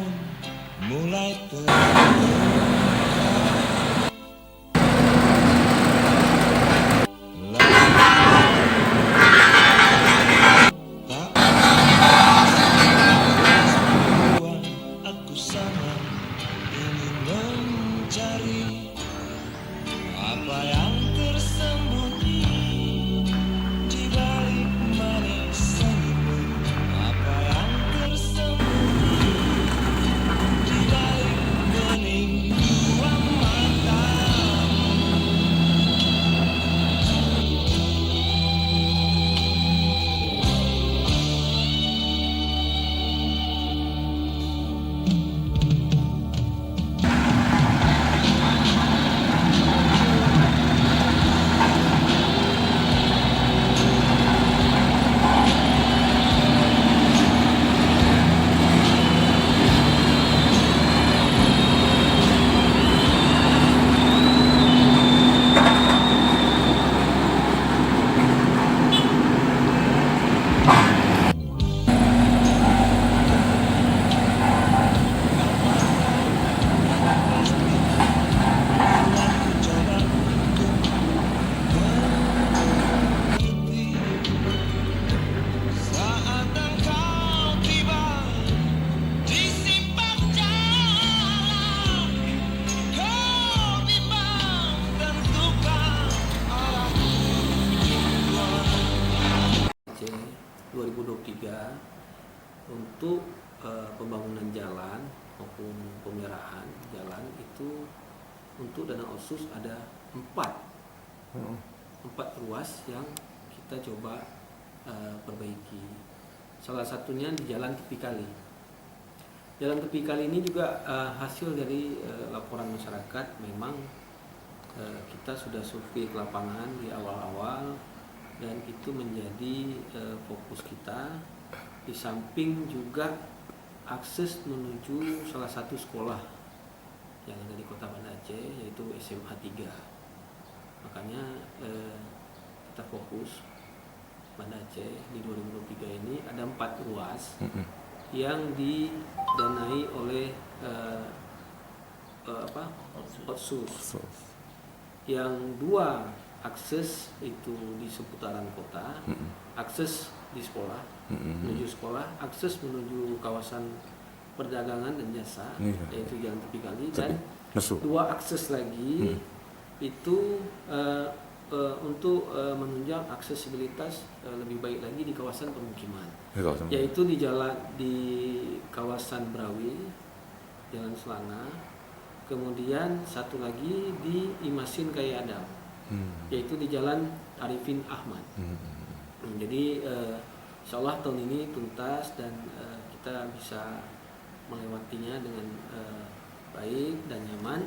pun mulai aku sangat ingin mencari apa yang tersembunyi di balik manis senyummu, apa yang tersembunyi di balik bening dua matamu. Saat engkau tiba di simpang jalan, kau bimbang tentukan arah tujuan. 2023 untuk pembangunan jalan maupun pemeliharaan jalan itu untuk dana otsus ada 4 ruas yang kita coba perbaiki. Salah satunya di Jalan Tepi Kali. Jalan Tepi Kali ini juga hasil dari laporan masyarakat. Memang kita sudah survei ke lapangan di awal-awal dan itu menjadi fokus kita. Di samping juga akses menuju salah satu sekolah yang ada di Kota Banda Aceh, yaitu SMA 3. Makanya kita fokus Banda Aceh di 2023 ini ada 4 ruas yang didanai oleh otsus. Yang 2 akses itu di seputaran kota, akses di sekolah, menuju sekolah, akses menuju kawasan perdagangan dan jasa, yaitu Jalan Tepi Kali, dan 2 akses lagi itu untuk menunjang aksesibilitas lebih baik lagi di kawasan permukiman, yaitu di kawasan Brawi, Jalan Selana, kemudian satu lagi di Imasin Kaya Adam, yaitu di Jalan Arifin Ahmad. Jadi insya Allah tahun ini tuntas dan kita bisa melewatinya dengan baik dan nyaman.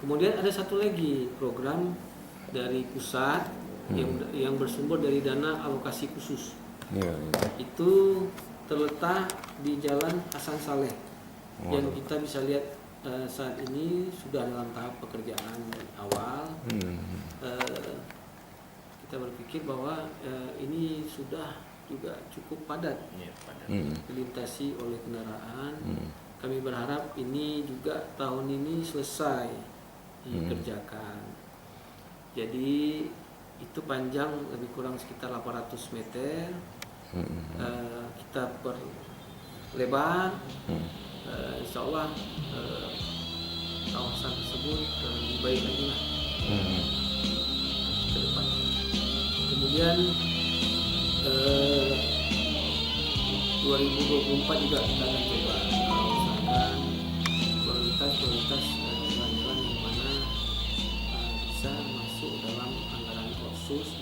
Kemudian ada satu lagi program dari pusat yang bersumber dari dana alokasi khusus. Itu terletak di Jalan Hasan Saleh yang kita bisa lihat saat ini sudah dalam tahap pekerjaan awal. Kita berpikir bahwa ini sudah juga cukup padat dilintasi oleh kendaraan. Kami berharap ini juga tahun ini selesai dikerjakan. Jadi itu panjang lebih kurang sekitar 800 meter. Kita perlebar. Insya Allah kawasan tersebut lebih baik lagi lah ke depan. Kemudian 2024 juga kita akan coba usahakan prioritas jalan-jalan yang mana bisa masuk dalam anggaran otsus kasus